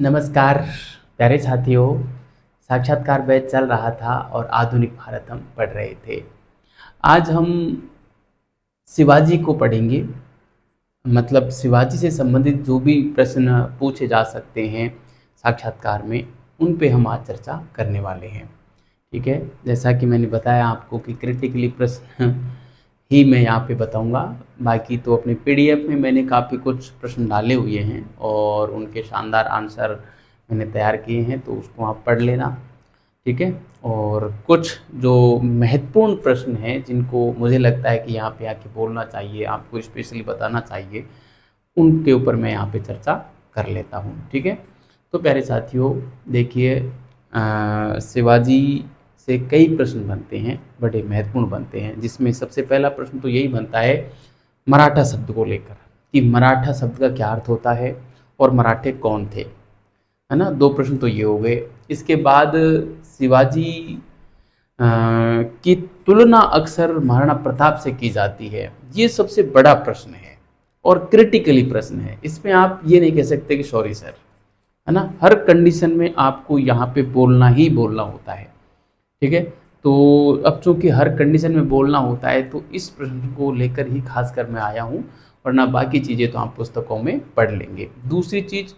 नमस्कार प्यारे साथियों। साक्षात्कार बैच चल रहा था और आधुनिक भारत हम पढ़ रहे थे। आज हम शिवाजी को पढ़ेंगे। मतलब शिवाजी से संबंधित जो भी प्रश्न पूछे जा सकते हैं साक्षात्कार में, उन पे हम आज चर्चा करने वाले हैं। ठीक है, जैसा कि मैंने बताया आपको कि क्रिटिकली प्रश्न ही मैं यहाँ पे बताऊंगा। बाकी तो अपने पीडीएफ में मैंने काफ़ी कुछ प्रश्न डाले हुए हैं और उनके शानदार आंसर मैंने तैयार किए हैं, तो उसको आप पढ़ लेना। ठीक है, और कुछ जो महत्वपूर्ण प्रश्न हैं जिनको मुझे लगता है कि यहाँ पे आके बोलना चाहिए, आपको स्पेशली बताना चाहिए, उनके ऊपर मैं यहाँ पे चर्चा कर लेता हूँ। ठीक है, तो प्यारे साथियों देखिए, शिवाजी से कई प्रश्न बनते हैं, बड़े महत्वपूर्ण बनते हैं, जिसमें सबसे पहला प्रश्न तो यही बनता है मराठा शब्द को लेकर कि मराठा शब्द का क्या अर्थ होता है और मराठे कौन थे, है ना। दो प्रश्न तो ये हो गए। इसके बाद शिवाजी की तुलना अक्सर महाराणा प्रताप से की जाती है। ये सबसे बड़ा प्रश्न है और क्रिटिकली प्रश्न है। इसमें आप ये नहीं कह सकते कि सॉरी सर, है ना। हर कंडीशन में आपको यहाँ पे बोलना ही बोलना होता है। ठीक है, तो अब चूंकि हर कंडीशन में बोलना होता है, तो इस प्रश्न को लेकर ही खासकर मैं आया हूँ, वरना बाकी चीज़ें तो आप पुस्तकों में पढ़ लेंगे। दूसरी चीज़,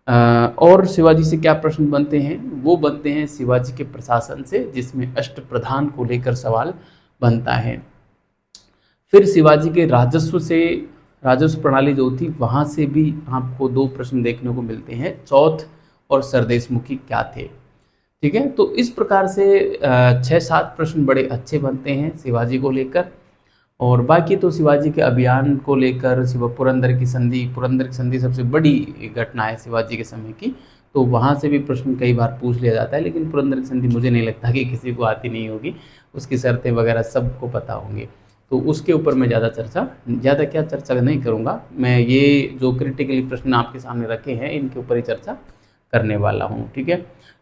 और शिवाजी से क्या प्रश्न बनते हैं, वो बनते हैं शिवाजी के प्रशासन से, जिसमें अष्टप्रधान को लेकर सवाल बनता है। फिर शिवाजी के राजस्व से, राजस्व प्रणाली जो थी वहाँ से भी आपको दो प्रश्न देखने को मिलते हैं, चौथ और सरदेशमुखी क्या थे। ठीक है, तो इस प्रकार से 6-7 प्रश्न बड़े अच्छे बनते हैं शिवाजी को लेकर। और बाकी तो शिवाजी के अभियान को लेकर, पुरंदर की संधि सबसे बड़ी घटना है शिवाजी के समय की, तो वहाँ से भी प्रश्न कई बार पूछ लिया जाता है। लेकिन पुरंदर की संधि मुझे नहीं लगता कि किसी को आती नहीं होगी, उसकी शर्तें वगैरह सबको पता होंगी, तो उसके ऊपर मैं ज़्यादा चर्चा नहीं करूँगा। मैं ये जो क्रिटिकली प्रश्न आपके सामने रखे हैं, इनके ऊपर ही चर्चा करने वाला हूँ। ठीक है,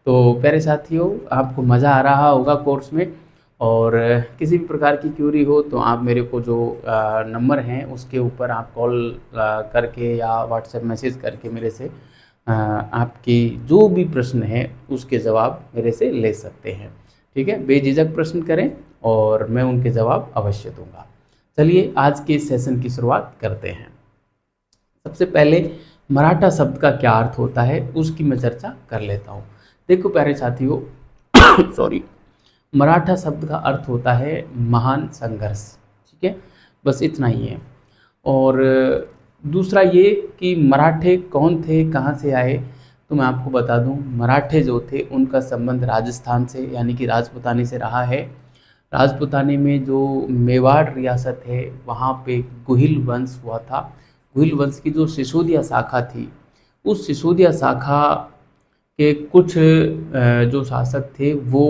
तो प्यारे साथियों, आपको मज़ा आ रहा होगा कोर्स में, और किसी भी प्रकार की क्यूरी हो तो आप मेरे को जो नंबर हैं उसके ऊपर आप कॉल करके या व्हाट्सएप मैसेज करके मेरे से आपकी जो भी प्रश्न है उसके जवाब मेरे से ले सकते हैं। ठीक है, बेझिझक प्रश्न करें और मैं उनके जवाब अवश्य दूंगा। चलिए आज के इस सेशन की शुरुआत करते हैं। सबसे पहले मराठा शब्द का क्या अर्थ होता है उसकी मैं चर्चा कर लेता हूँ। देखो प्यारे साथियों, सॉरी, मराठा शब्द का अर्थ होता है महान संघर्ष। ठीक है, बस इतना ही है। और दूसरा ये कि मराठे कौन थे, कहाँ से आए, तो मैं आपको बता दूं, मराठे जो थे उनका संबंध राजस्थान से यानी कि राजपूतानी से रहा है। राजपूतानी में जो मेवाड़ रियासत है वहाँ पे गुहिल वंश हुआ था। गुहिल वंश की जो सिसोदिया शाखा थी, उस सिसोदिया शाखा के कुछ जो शासक थे वो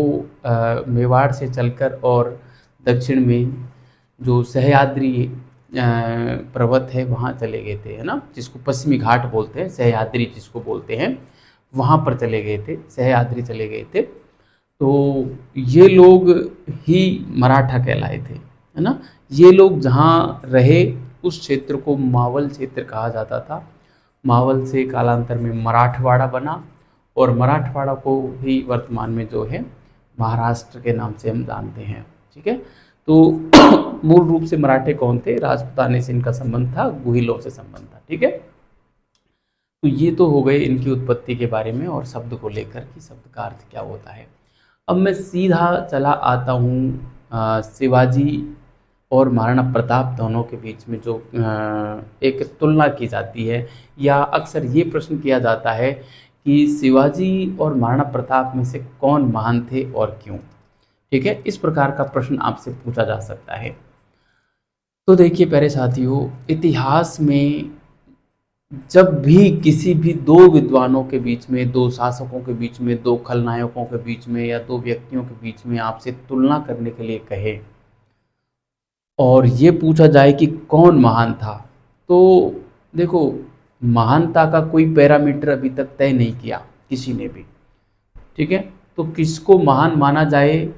मेवाड़ से चलकर और दक्षिण में जो सह्याद्री पर्वत है वहाँ चले गए थे, है ना, जिसको पश्चिमी घाट बोलते हैं, सह्याद्री जिसको बोलते हैं, वहाँ पर चले गए थे, सह्याद्री चले गए थे। तो ये लोग ही मराठा कहलाए थे, है ना। ये लोग जहाँ रहे उस क्षेत्र को मावल क्षेत्र कहा जाता था। मावल से कालांतर में मराठवाड़ा बना और मराठवाड़ा को ही वर्तमान में जो है महाराष्ट्र के नाम से हम जानते हैं। ठीक है, तो मूल रूप से मराठे कौन थे, राजपूताने से इनका संबंध था, गुहिलों से संबंध था। ठीक है, तो ये तो हो गए इनकी उत्पत्ति के बारे में और शब्द को लेकर कि शब्द का अर्थ क्या होता है। अब मैं सीधा चला आता हूँ शिवाजी और महाराणा प्रताप दोनों के बीच में जो एक तुलना की जाती है, या अक्सर ये प्रश्न किया जाता है कि शिवाजी और महाराणा प्रताप में से कौन महान थे और क्यों। ठीक है, इस प्रकार का प्रश्न आपसे पूछा जा सकता है। तो देखिए प्यारे साथियों, इतिहास में जब भी किसी भी दो विद्वानों के बीच में, दो शासकों के बीच में, दो खलनायकों के बीच में या दो व्यक्तियों के बीच में आपसे तुलना करने के लिए कहे और ये पूछा जाए कि कौन महान था, तो देखो, महानता का कोई पैरामीटर अभी तक तय नहीं किया किसी ने भी। ठीक है, तो किसको महान माना जाए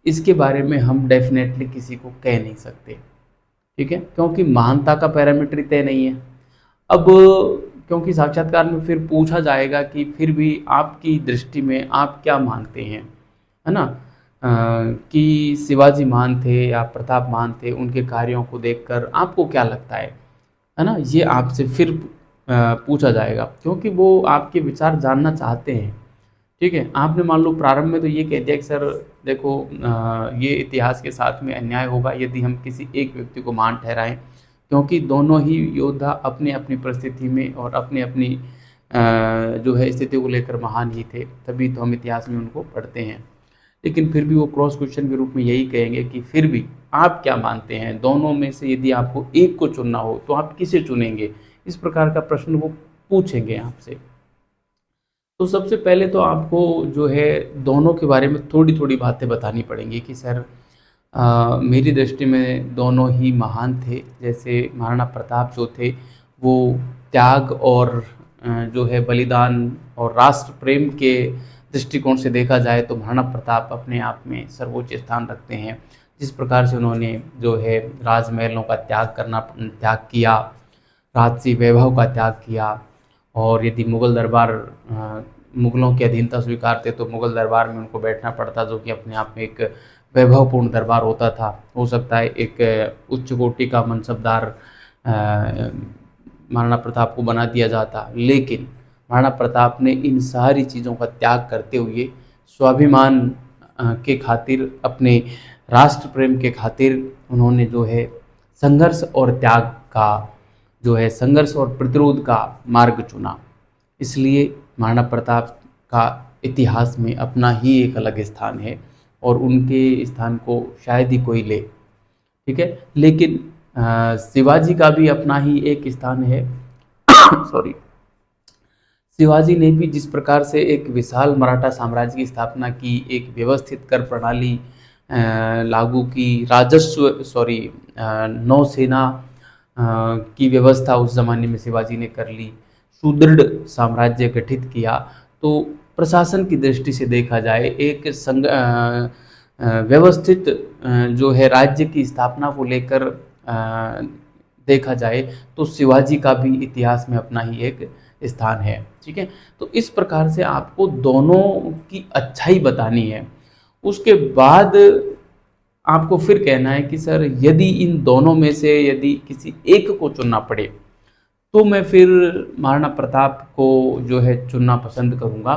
इसके बारे में हम डेफिनेटली किसी को कह नहीं सकते। ठीक है, क्योंकि महानता का पैरामीटर तय नहीं है। अब क्योंकि साक्षात्कार में फिर पूछा जाएगा कि फिर भी आपकी दृष्टि में आप क्या मानते हैं, है ना, कि शिवाजी महान थे या प्रताप महान थे, उनके कार्यों को देखकर आपको क्या लगता है ना, ये आपसे फिर पूछा जाएगा, क्योंकि वो आपके विचार जानना चाहते हैं। ठीक है, आपने मान लो प्रारंभ में तो ये कह दिया कि सर देखो, ये इतिहास के साथ में अन्याय होगा यदि हम किसी एक व्यक्ति को महान ठहराएं, क्योंकि दोनों ही योद्धा अपनी अपनी परिस्थिति में और अपनी अपनी जो है स्थिति को लेकर महान ही थे, तभी तो हम इतिहास में उनको पढ़ते हैं। लेकिन फिर भी वो क्रॉस क्वेश्चन के रूप में यही कहेंगे कि फिर भी आप क्या मानते हैं, दोनों में से यदि आपको एक को चुनना हो तो आप किसे चुनेंगे, इस प्रकार का प्रश्न वो पूछेंगे आपसे। तो सबसे पहले तो आपको जो है दोनों के बारे में थोड़ी थोड़ी बातें बतानी पड़ेंगी कि सर मेरी दृष्टि में दोनों ही महान थे। जैसे महाराणा प्रताप जो थे वो त्याग और जो है बलिदान और राष्ट्र प्रेम के दृष्टिकोण से देखा जाए तो महाराणा प्रताप अपने आप में सर्वोच्च स्थान रखते हैं। जिस प्रकार से उन्होंने जो है राजमहलों का त्याग किया, राजसी वैभव का त्याग किया, और यदि मुग़ल दरबार मुग़लों की अधीनता स्वीकारते तो मुग़ल दरबार में उनको बैठना पड़ता, जो कि अपने आप में एक वैभवपूर्ण दरबार होता था। हो सकता है एक उच्च कोटि का मनसबदार महाराणा प्रताप को बना दिया जाता, लेकिन महाराणा प्रताप ने इन सारी चीज़ों का त्याग करते हुए स्वाभिमान के खातिर, अपने राष्ट्र प्रेम के खातिर उन्होंने जो है संघर्ष और त्याग का जो है संघर्ष और प्रतिरोध का मार्ग चुना। इसलिए महाराणा प्रताप का इतिहास में अपना ही एक अलग स्थान है और उनके स्थान को शायद ही कोई ले। ठीक है, लेकिन शिवाजी का भी अपना ही एक स्थान है। सॉरी, शिवाजी ने भी जिस प्रकार से एक विशाल मराठा साम्राज्य की स्थापना की, एक व्यवस्थित कर प्रणाली लागू की, नौसेना की व्यवस्था उस ज़माने में शिवाजी ने कर ली, सुदृढ़ साम्राज्य गठित किया। तो प्रशासन की दृष्टि से देखा जाए, एक व्यवस्थित जो है राज्य की स्थापना को लेकर देखा जाए तो शिवाजी का भी इतिहास में अपना ही एक स्थान है। ठीक है, तो इस प्रकार से आपको दोनों की अच्छाई बतानी है। उसके बाद आपको फिर कहना है कि सर यदि इन दोनों में से यदि किसी एक को चुनना पड़े तो मैं फिर महाराणा प्रताप को जो है चुनना पसंद करूँगा,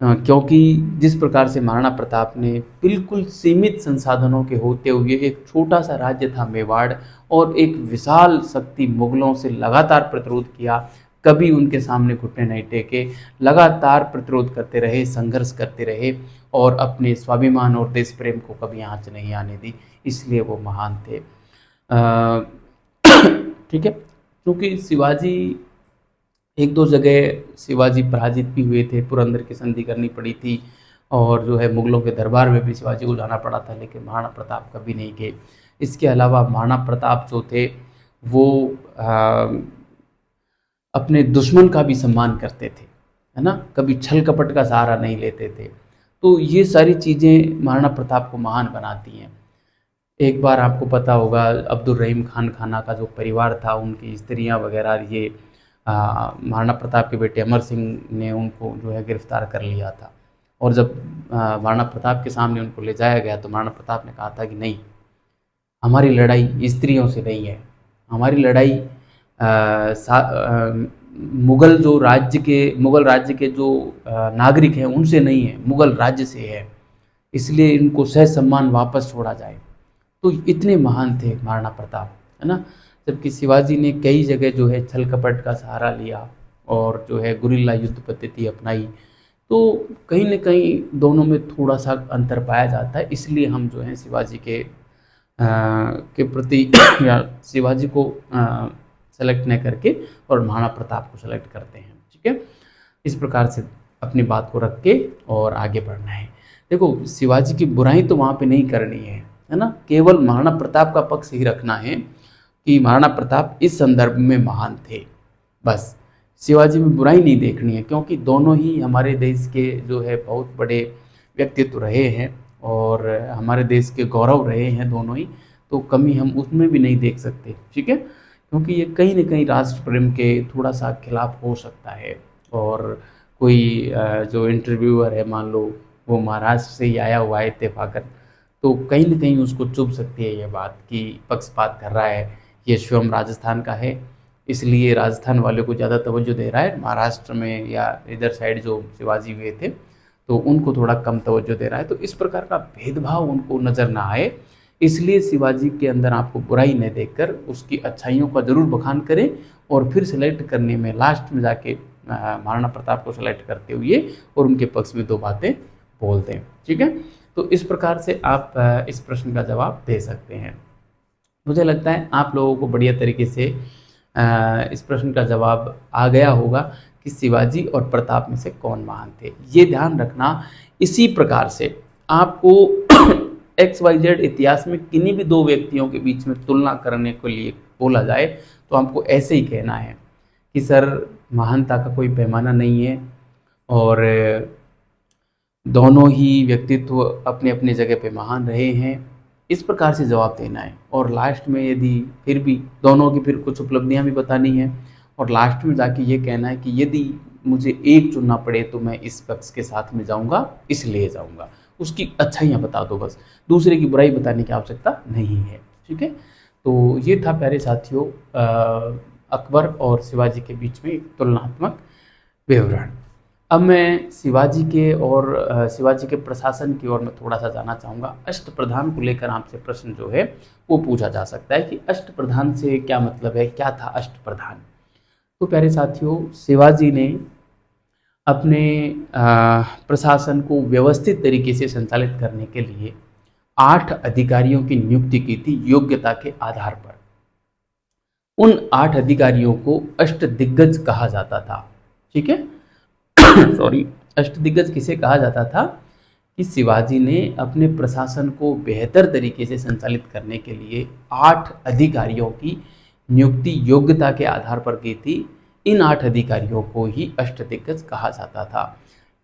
क्योंकि जिस प्रकार से महाराणा प्रताप ने बिल्कुल सीमित संसाधनों के होते हुए, एक छोटा सा राज्य था मेवाड़, और एक विशाल शक्ति मुगलों से लगातार प्रतिरोध किया, कभी उनके सामने घुटने नहीं टेके, लगातार प्रतिरोध करते रहे, संघर्ष करते रहे और अपने स्वाभिमान और देश प्रेम को कभी आंच नहीं आने दी, इसलिए वो महान थे। ठीक है, क्योंकि शिवाजी एक दो जगह शिवाजी पराजित भी हुए थे, पुरंदर की संधि करनी पड़ी थी और जो है मुगलों के दरबार में भी शिवाजी को जाना पड़ा था, लेकिन महाराणा प्रताप कभी नहीं गए। इसके अलावा महाराणा प्रताप जो थे वो अपने दुश्मन का भी सम्मान करते थे, है ना, कभी छल कपट का सहारा नहीं लेते थे। तो ये सारी चीज़ें महाराणा प्रताप को महान बनाती हैं। एक बार आपको पता होगा अब्दुल रहीम खान खाना का जो परिवार था, उनकी स्त्रियां वगैरह, ये महाराणा प्रताप के बेटे अमर सिंह ने उनको जो है गिरफ्तार कर लिया था, और जब महाराणा प्रताप के सामने उनको ले जाया गया तो महाराणा प्रताप ने कहा था कि नहीं, हमारी लड़ाई स्त्रियों से नहीं है, हमारी लड़ाई मुगल राज्य के जो नागरिक हैं उनसे नहीं है, मुगल राज्य से है, इसलिए इनको सह सम्मान वापस छोड़ा जाए। तो इतने महान थे महाराणा प्रताप, है ना। जबकि शिवाजी ने कई जगह जो है छल कपट का सहारा लिया और जो है गुरिल्ला युद्ध पद्धति अपनाई, तो कहीं न कहीं दोनों में थोड़ा सा अंतर पाया जाता है। इसलिए हम जो है शिवाजी के प्रति या शिवाजी को सेलेक्ट न करके और महाराणा प्रताप को सेलेक्ट करते हैं। ठीक है, इस प्रकार से अपनी बात को रख के और आगे बढ़ना है। देखो, शिवाजी की बुराई तो वहाँ पे नहीं करनी है ना, केवल महाराणा प्रताप का पक्ष ही रखना है कि महाराणा प्रताप इस संदर्भ में महान थे, बस शिवाजी में बुराई नहीं देखनी है, क्योंकि दोनों ही हमारे देश के जो है बहुत बड़े व्यक्तित्व रहे हैं और हमारे देश के गौरव रहे हैं दोनों ही, तो कमी हम उसमें भी नहीं देख सकते। ठीक है, क्योंकि ये कहीं न कहीं राष्ट्र प्रेम के थोड़ा सा खिलाफ हो सकता है। और कोई जो इंटरव्यूअर है मान लो वो महाराष्ट्र से ही आया हुआ है इत्तेफाकन, तो कहीं न कहीं उसको चुभ सकती है ये बात कि पक्षपात कर रहा है, ये स्वयं राजस्थान का है, इसलिए राजस्थान वाले को ज़्यादा तवज्जो दे रहा है, महाराष्ट्र में या इधर साइड जो शिवाजी हुए थे तो उनको थोड़ा कम तवज्जो दे रहा है। तो इस प्रकार का भेदभाव उनको नज़र ना आए, इसलिए शिवाजी के अंदर आपको बुराई न देखकर उसकी अच्छाइयों का ज़रूर बखान करें और फिर सेलेक्ट करने में लास्ट में जाके महाराणा प्रताप को सेलेक्ट करते हुए और उनके पक्ष में दो बातें बोल दें। ठीक है, तो इस प्रकार से आप इस प्रश्न का जवाब दे सकते हैं। मुझे लगता है आप लोगों को बढ़िया तरीके से इस प्रश्न का जवाब आ गया होगा कि शिवाजी और प्रताप में से कौन महान थे। ये ध्यान रखना, इसी प्रकार से आपको XYZ इतिहास में किन्हीं भी दो व्यक्तियों के बीच में तुलना करने के लिए बोला जाए तो आपको ऐसे ही कहना है कि सर महानता का कोई पैमाना नहीं है और दोनों ही व्यक्तित्व अपने अपने जगह पे महान रहे हैं, इस प्रकार से जवाब देना है। और लास्ट में यदि फिर भी दोनों की फिर कुछ उपलब्धियां भी बतानी है और लास्ट में जाके ये कहना है कि यदि मुझे एक चुनना पड़े तो मैं इस पक्ष के साथ में जाऊंगा, इसलिए जाऊंगा। उसकी अच्छाइयाँ बता दो बस, दूसरे की बुराई बताने की आवश्यकता नहीं है। ठीक है, तो ये था प्यारे साथियों अकबर और शिवाजी के बीच में एक तुलनात्मक विवरण। अब मैं शिवाजी के और शिवाजी के प्रशासन की ओर मैं थोड़ा सा जाना चाहूँगा। अष्टप्रधान को लेकर आपसे प्रश्न जो है वो पूछा जा सकता है कि अष्टप्रधान से क्या मतलब है, क्या था अष्टप्रधान। तो प्यारे साथियों, शिवाजी ने अपने प्रशासन को व्यवस्थित तरीके से संचालित करने के लिए 8 अधिकारियों की नियुक्ति की थी योग्यता के आधार पर। उन 8 अधिकारियों को अष्टदिग्गज कहा जाता था। ठीक है सॉरी, अष्टदिग्गज किसे कहा जाता था कि शिवाजी ने अपने प्रशासन को बेहतर तरीके से संचालित करने के लिए 8 अधिकारियों की नियुक्ति योग्यता के आधार पर की थी। इन 8 अधिकारियों को ही अष्टदिग्गज कहा जाता था।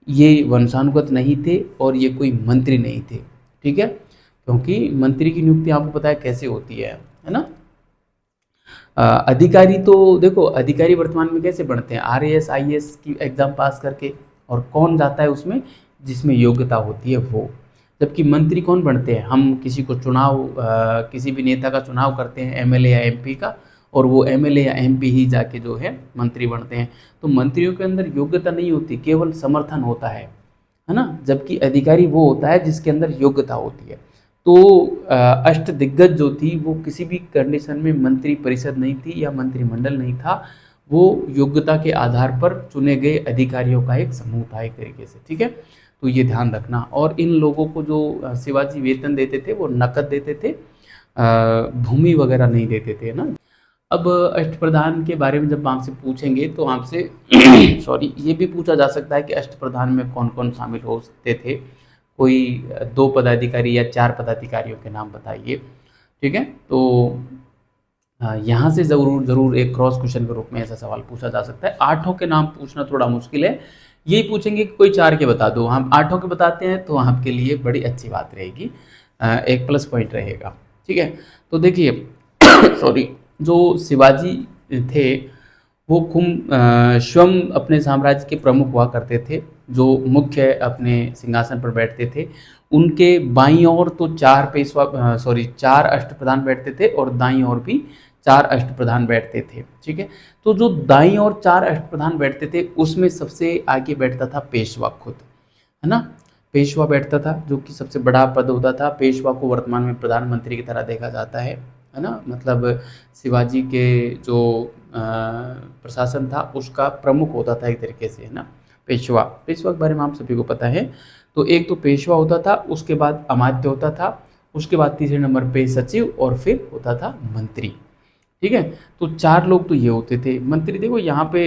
ये वंशानुगत नहीं थे और ये कोई मंत्री नहीं थे। ठीक है, क्योंकि मंत्री की नियुक्ति आपको पता है कैसे होती है ना। अधिकारी तो देखो, अधिकारी वर्तमान में कैसे बनते हैं, RAS IAS की एग्ज़ाम पास करके, और कौन जाता है उसमें, जिसमें योग्यता होती है वो। जबकि मंत्री कौन बनते हैं, हम किसी को चुनाव किसी भी नेता का चुनाव करते हैं MLA या MP का, और वो MLA या MP ही जाके जो है मंत्री बनते हैं। तो मंत्रियों के अंदर योग्यता नहीं होती, केवल समर्थन होता है ना। जबकि अधिकारी वो होता है जिसके अंदर योग्यता होती है। तो अष्टदिग्गज जो थी वो किसी भी कंडीशन में मंत्री परिषद नहीं थी या मंत्रिमंडल नहीं था, वो योग्यता के आधार पर चुने गए अधिकारियों का एक समूह था एक तरीके से। ठीक है, तो ये ध्यान रखना। और इन लोगों को जो शिवाजी वेतन देते थे वो नकद देते थे, भूमि वगैरह नहीं देते थे ना। अब अष्टप्रधान के बारे में जब आपसे पूछेंगे तो आपसे सॉरी ये भी पूछा जा सकता है कि अष्टप्रधान में कौन कौन शामिल हो सकते थे, कोई 2 पदाधिकारी या 4 पदाधिकारियों के नाम बताइए। ठीक है, तो यहाँ से ज़रूर एक क्रॉस क्वेश्चन के रूप में ऐसा सवाल पूछा जा सकता है। 8 के नाम पूछना थोड़ा मुश्किल है, यही पूछेंगे कि कोई 4 के बता दो, हम 8 के बताते हैं तो आपके लिए बड़ी अच्छी बात रहेगी, एक प्लस पॉइंट रहेगा। ठीक है, तो देखिए सॉरी, जो शिवाजी थे वो स्वयं अपने साम्राज्य के प्रमुख हुआ करते थे, जो मुख्य अपने सिंहासन पर बैठते थे। उनके बाईं ओर तो 4 अष्टप्रधान बैठते थे और दाईं ओर भी 4 अष्टप्रधान बैठते थे। ठीक है, तो जो दाईं ओर 4 अष्टप्रधान बैठते थे उसमें सबसे आगे बैठता था पेशवा खुद, है ना। पेशवा बैठता था जो कि सबसे बड़ा पद होता था। पेशवा को वर्तमान में प्रधानमंत्री की तरह देखा जाता है ना। मतलब शिवाजी के जो प्रशासन था उसका प्रमुख होता था एक तरीके से, है ना। पेशवा के बारे में आप सभी को पता है। तो एक तो पेशवा होता था, उसके बाद अमात्य होता था, उसके बाद तीसरे नंबर पे सचिव, और फिर होता था मंत्री। ठीक है, तो 4 लोग तो ये होते थे। मंत्री देखो यहाँ पे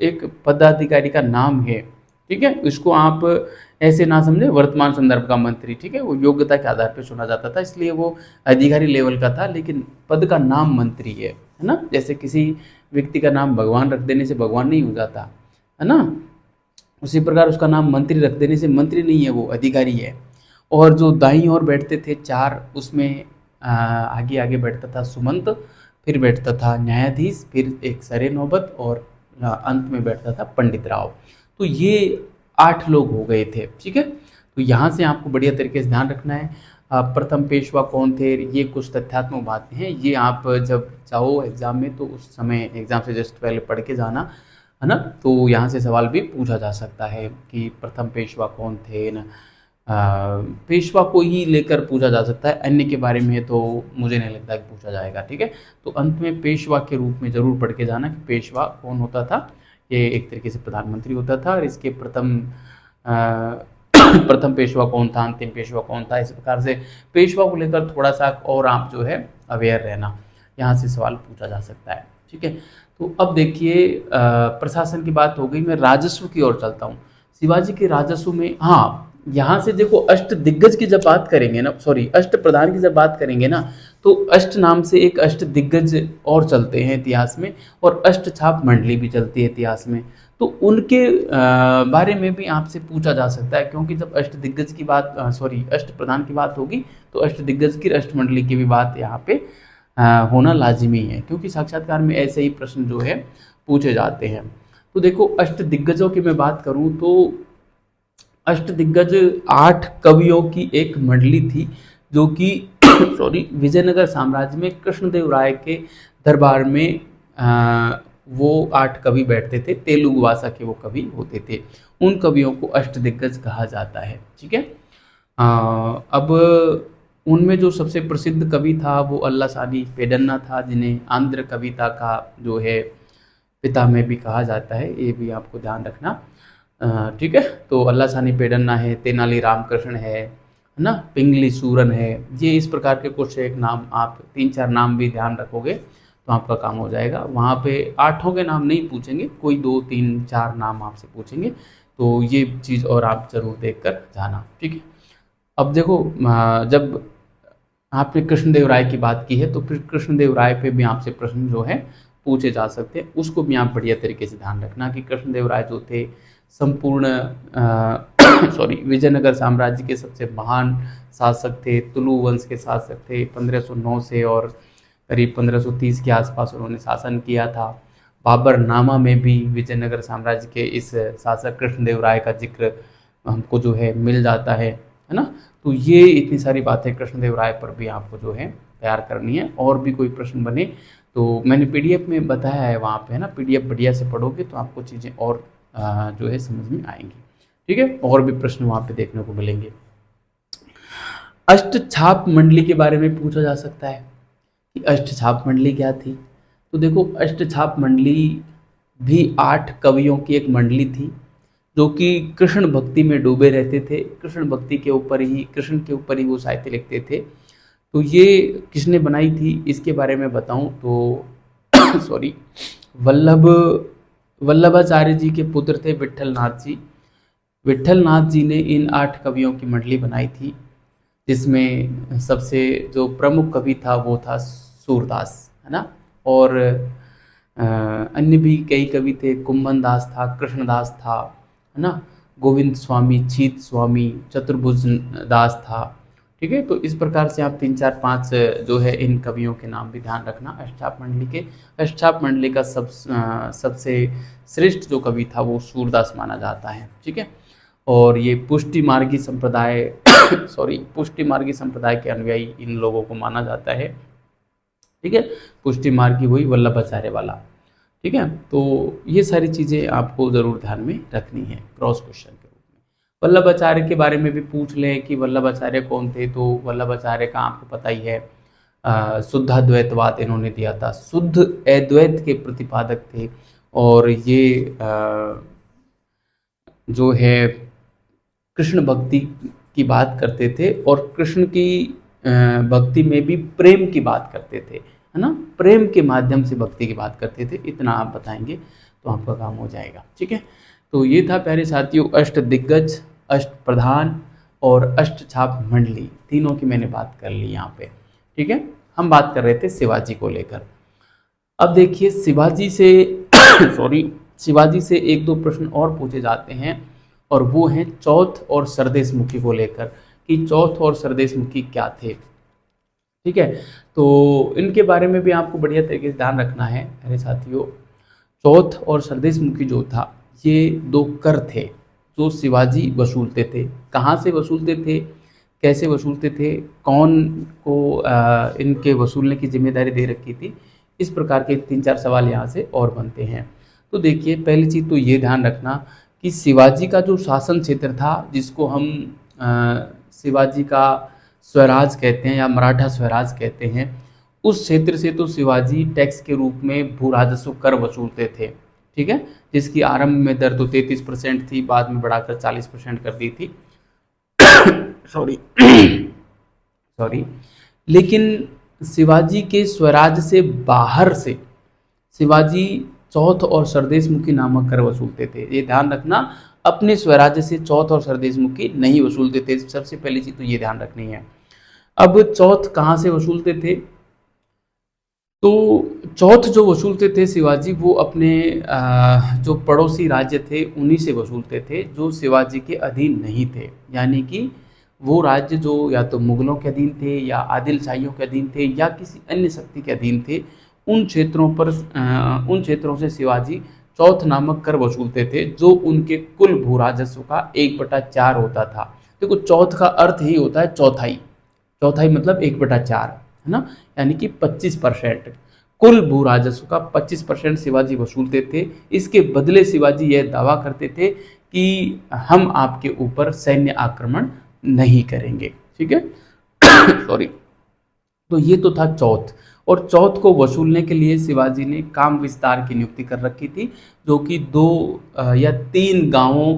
एक पदाधिकारी का नाम है। ठीक है, इसको आप ऐसे ना समझे वर्तमान संदर्भ का मंत्री। ठीक है, वो योग्यता के आधार पर चुना जाता था, इसलिए वो अधिकारी लेवल का था, लेकिन पद का नाम मंत्री है ना। जैसे किसी व्यक्ति का नाम भगवान रख देने से भगवान नहीं हो जाता, है ना, उसी प्रकार उसका नाम मंत्री रख देने से मंत्री नहीं है, वो अधिकारी है। और जो दाईं ओर बैठते थे 4, उसमें आगे बैठता था सुमंत, फिर बैठता था न्यायाधीश, फिर एक सरे नौबत और अंत में बैठता था पंडित राव। तो ये 8 लोग हो गए थे। ठीक है, तो यहाँ से आपको बढ़िया तरीके से ध्यान रखना है। प्रथम पेशवा कौन थे, ये कुछ तथ्यात्मक बातें हैं, ये आप जब जाओ एग्जाम में तो उस समय एग्जाम से जस्ट पहले पढ़ के जाना, है ना। तो यहाँ से सवाल भी पूछा जा सकता है कि प्रथम पेशवा कौन थे ना। पेशवा को ही लेकर पूछा जा सकता है, अन्य के बारे में तो मुझे नहीं लगता कि पूछा जाएगा। ठीक है, तो अंत में पेशवा के रूप में जरूर पढ़ के जाना कि पेशवा कौन होता था। ये एक तरीके से प्रधानमंत्री होता था और इसके प्रथम पेशवा कौन था, अंतिम पेशवा कौन था, इस प्रकार से पेशवा को लेकर थोड़ा सा और आप जो है अवेयर रहना, यहाँ से सवाल पूछा जा सकता है। ठीक है, तो अब देखिए प्रशासन की बात हो गई, मैं राजस्व की ओर चलता हूँ। शिवाजी के राजस्व में, हाँ यहाँ से देखो अष्ट दिग्गज की जब बात करेंगे ना, सॉरी अष्ट प्रधान की जब बात करेंगे ना, तो अष्ट नाम से एक अष्ट दिग्गज और चलते हैं इतिहास में, और अष्ट छाप मंडली भी चलती है इतिहास में। तो उनके बारे में भी आपसे पूछा जा सकता है, क्योंकि जब अष्ट दिग्गज की बात सॉरी अष्ट प्रधान की बात होगी तो अष्ट दिग्गज की अष्ट मंडली की भी बात यहाँ पे होना लाजिमी है, क्योंकि साक्षात्कार में ऐसे ही प्रश्न जो है पूछे जाते हैं। तो देखो अष्ट दिग्गजों की मैं बात करूँ तो अष्ट दिग्गज 8 कवियों की एक मंडली थी, जो कि सॉरी विजयनगर साम्राज्य में कृष्णदेव राय के दरबार में वो 8 कवि बैठते थे, तेलुगु भाषा के वो कवि होते थे। उन कवियों को अष्ट दिग्गज कहा जाता है। ठीक है, अब उनमें जो सबसे प्रसिद्ध कवि था वो अल्लासानी पेडन्ना था, जिन्हें आंध्र कविता का जो है पिता में भी कहा जाता है, ये भी आपको ध्यान रखना। ठीक है, तो अल्लासानी पेडन्ना है, तेनाली रामकृष्ण है ना, पिंगली सूरन है, ये इस प्रकार के कुछ एक नाम, आप 3-4 नाम भी ध्यान रखोगे तो आपका काम हो जाएगा। वहाँ पे 8 के नाम नहीं पूछेंगे, कोई 2, 3, 4 नाम आपसे पूछेंगे, तो ये चीज़ और आप ज़रूर देख कर जाना। ठीक है, अब देखो जब आपने कृष्णदेव राय की बात की है तो फिर कृष्णदेव राय पे भी आपसे प्रश्न जो है पूछे जा सकते हैं, उसको भी आप बढ़िया तरीके से ध्यान रखना कि कृष्णदेव राय जो थे संपूर्ण सॉरी विजयनगर साम्राज्य के सबसे महान शासक थे, तुलु वंश के शासक थे। 1509 से और करीब 1530 के आसपास उन्होंने शासन किया था। बाबर नामा में भी विजयनगर साम्राज्य के इस शासक कृष्णदेव राय का जिक्र हमको जो है मिल जाता है ना। तो ये इतनी सारी बातें कृष्णदेव राय पर भी आपको जो है तैयार करनी है। और भी कोई प्रश्न बने तो मैंने पीडीएफ में बताया है वहाँ पे, है ना, पीडीएफ बढ़िया से पढ़ोगे तो आपको चीज़ें और जो है समझ में आएंगी। ठीक है, और भी प्रश्न वहाँ पे देखने को मिलेंगे। अष्ट छाप मंडली के बारे में पूछा जा सकता है कि अष्ट छाप मंडली क्या थी। तो देखो अष्ट छाप मंडली भी 8 कवियों की एक मंडली थी, जो कि कृष्ण भक्ति में डूबे रहते थे, कृष्ण भक्ति के ऊपर ही, कृष्ण के ऊपर ही वो साहित्य लिखते थे। तो ये किसने बनाई थी इसके बारे में बताऊं तो सॉरी वल्लभाचार्य जी के पुत्र थे विट्ठल नाथ जी। विट्ठल नाथ जी ने इन 8 कवियों की मंडली बनाई थी, जिसमें सबसे जो प्रमुख कवि था वो था सूरदास, है ना, और अन्य भी कई कवि थे, कुंभन दास था, कृष्णदास था, है ना, गोविंद स्वामी, छीत स्वामी, चतुर्भुज दास था। ठीक है, तो इस प्रकार से आप 3, 4, 5 जो है इन कवियों के नाम भी ध्यान रखना अष्टछाप मंडली के। अष्टछाप मंडली का सबसे श्रेष्ठ जो कवि था वो सूरदास माना जाता है। ठीक है, और ये पुष्टि मार्गी संप्रदाय पुष्टि मार्गी संप्रदाय के अनुयायी इन लोगों को माना जाता है। ठीक है, पुष्टि मार्गी वही वल्लभाचार्य वाला। ठीक है, तो ये सारी चीज़ें आपको ज़रूर ध्यान में रखनी है क्रॉस क्वेश्चन के रूप में। वल्लभाचार्य के बारे में भी पूछ लें कि वल्लभाचार्य कौन थे, तो वल्लभाचार्य का आपको पता ही है, शुद्धाद्वैतवाद इन्होंने दिया था, शुद्ध अद्वैत के प्रतिपादक थे। और ये जो है कृष्ण भक्ति की बात करते थे, और कृष्ण की भक्ति में भी प्रेम की बात करते थे, है ना, प्रेम के माध्यम से भक्ति की बात करते थे। इतना आप बताएंगे तो आपका काम हो जाएगा। ठीक है, तो ये था प्यारे साथियों अष्ट दिग्गज, अष्ट प्रधान और अष्ट छाप मंडली, तीनों की मैंने बात कर ली यहाँ पे। ठीक है, हम बात कर रहे थे शिवाजी को लेकर। अब देखिए शिवाजी से शिवाजी से 1-2 प्रश्न और पूछे जाते हैं, और वो हैं चौथ और सरदेशमुखी को लेकर कि चौथ और सरदेशमुखी क्या थे। ठीक है, तो इनके बारे में भी आपको बढ़िया तरीके से ध्यान रखना है मेरे साथियों। चौथ और सरदेश मुखी जो था, ये दो कर थे जो शिवाजी वसूलते थे। कहाँ से वसूलते थे, कैसे वसूलते थे, कौन को इनके वसूलने की जिम्मेदारी दे रखी थी, इस प्रकार के 3-4 सवाल यहाँ से और बनते हैं। तो देखिए, पहली चीज़ तो ये ध्यान रखना कि शिवाजी का जो शासन क्षेत्र था, जिसको हम शिवाजी का स्वराज कहते हैं या मराठा स्वराज कहते हैं, उस क्षेत्र से तो शिवाजी टैक्स के रूप में भू राजस्व कर वसूलते थे। ठीक है, जिसकी आरंभ में दर तो 33% थी, बाद में बढ़ाकर 40% कर दी थी। सॉरी सॉरी लेकिन शिवाजी के स्वराज से बाहर से शिवाजी चौथ और सरदेश मुखी नामक कर वसूलते थे। ये ध्यान रखना, अपने स्वराज्य से चौथ और सरदेश मुखी नहीं वसूलते थे। सबसे पहली चीज तो ये ध्यान रखनी है। अब चौथ कहाँ से वसूलते थे, तो चौथ जो वसूलते थे शिवाजी, वो अपने जो पड़ोसी राज्य थे उन्हीं से वसूलते थे जो शिवाजी के अधीन नहीं थे। यानी कि वो राज्य जो या तो मुगलों के अधीन थे या आदिल शाहियों के अधीन थे या किसी अन्य शक्ति के अधीन थे, उन उन क्षेत्रों से शिवाजी चौथ नामक कर वसूलते थे, जो उनके कुल भू राजस्व का 1/4 होता था। देखो, चौथ का अर्थ ही होता है चौथाई। चौथाई मतलब 1/4, है ना, यानी कि 25%। कुल भू राजस्व का 25% शिवाजी वसूलते थे। इसके बदले शिवाजी यह दावा करते थे कि हम आपके ऊपर सैन्य आक्रमण नहीं करेंगे। ठीक है सॉरी। तो ये तो था चौथ, और चौथ को वसूलने के लिए शिवाजी ने काम विस्तार की नियुक्ति कर रखी थी, जो कि 2 या 3 गांवों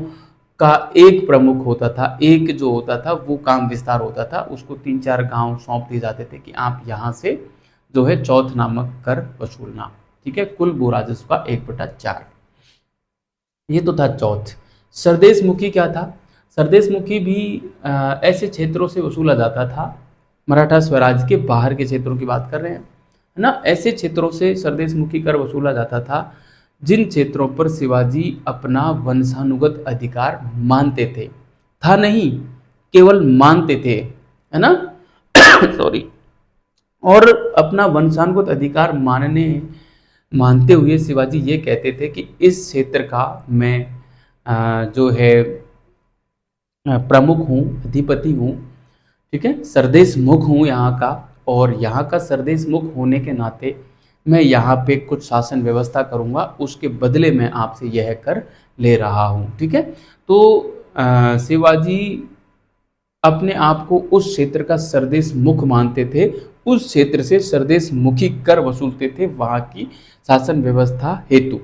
का एक प्रमुख होता था। एक जो होता था वो काम विस्तार होता था, उसको 3-4 गांव सौंप दिए जाते थे कि आप यहाँ से जो है चौथ नामक कर वसूलना। ठीक है, कुल भू राजस्व का 1/4। ये तो था चौथ। सरदेश मुखी क्या था, सरदेश मुखी भी ऐसे क्षेत्रों से वसूला जाता था, मराठा स्वराज के बाहर के क्षेत्रों की बात कर रहे हैं, है ना। ऐसे क्षेत्रों से सरदेश मुखी कर वसूला जाता था जिन क्षेत्रों पर शिवाजी अपना वंशानुगत अधिकार मानते थे, था नहीं, केवल मानते थे, है ना सॉरी। और अपना वंशानुगत अधिकार मानते हुए शिवाजी ये कहते थे कि इस क्षेत्र का मैं जो है प्रमुख हूँ, अधिपति हूँ। ठीक है, सरदेश मुख हूँ यहाँ का, और यहाँ का सरदेश मुख होने के नाते मैं यहाँ पे कुछ शासन व्यवस्था करूँगा, उसके बदले में आपसे यह कर ले रहा हूँ। ठीक है, तो शिवाजी अपने आप को उस क्षेत्र का सरदेश मुख मानते थे, उस क्षेत्र से सरदेश मुखी कर वसूलते थे वहाँ की शासन व्यवस्था हेतु।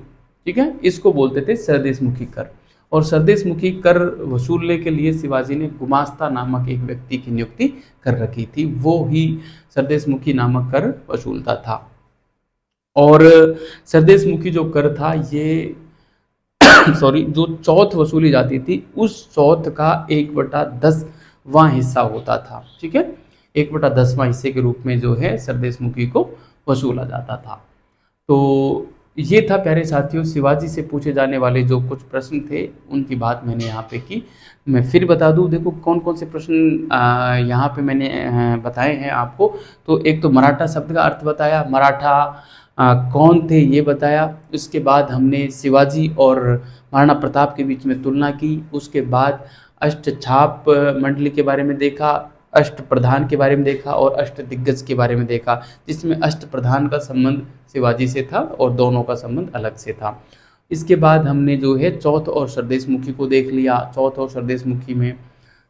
ठीक है, इसको बोलते थे सरदेश मुखी कर। और सरदेश मुखी कर वसूलने के लिए शिवाजी ने गुमास्ता नामक एक व्यक्ति की नियुक्ति कर रखी थी, वो ही सरदेश मुखी नामक कर वसूलता था। और सरदेश मुखी जो कर था ये सॉरी, जो चौथ वसूली जाती थी उस चौथ का 1/10वां हिस्सा होता था। ठीक है, 1/10वां हिस्से के रूप में जो है सरदेश मुखी को वसूला जाता था। तो ये था प्यारे साथियों शिवाजी से पूछे जाने वाले जो कुछ प्रश्न थे, उनकी बात मैंने यहाँ पे की। मैं फिर बता दूँ, देखो कौन कौन से प्रश्न यहाँ पे मैंने बताए हैं आपको। तो एक तो मराठा शब्द का अर्थ बताया, मराठा कौन थे ये बताया, उसके बाद हमने शिवाजी और महाराणा प्रताप के बीच में तुलना की, उसके बाद अष्टछाप मंडली के बारे में देखा, अष्ट प्रधान के बारे में देखा और अष्ट दिग्गज के बारे में देखा, जिसमें अष्ट प्रधान का संबंध शिवाजी से था और दोनों का संबंध अलग से था। इसके बाद हमने जो है चौथ और सरदेश मुखी को देख लिया। चौथ और सरदेश मुखी में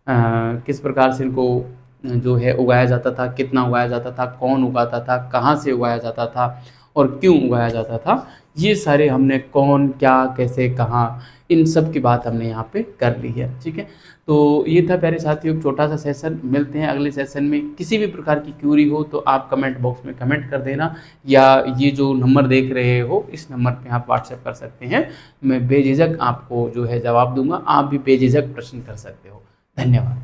किस प्रकार से इनको जो है उगाया जाता था, कितना उगाया जाता था, कौन उगाता था, कहाँ से उगाया जाता था और क्यों उगाया जाता था, ये सारे हमने कौन, क्या, कैसे, कहाँ, इन सब की बात हमने यहाँ पे कर ली है। ठीक है, तो ये था प्यारे साथियों छोटा सा सेशन। मिलते हैं अगले सेशन में। किसी भी प्रकार की क्यूरी हो तो आप कमेंट बॉक्स में कमेंट कर देना, या ये जो नंबर देख रहे हो इस नंबर पे आप व्हाट्सएप कर सकते हैं। मैं बेझिझक आपको जो है जवाब दूंगा, आप भी बेझिझक प्रश्न कर सकते हो। धन्यवाद।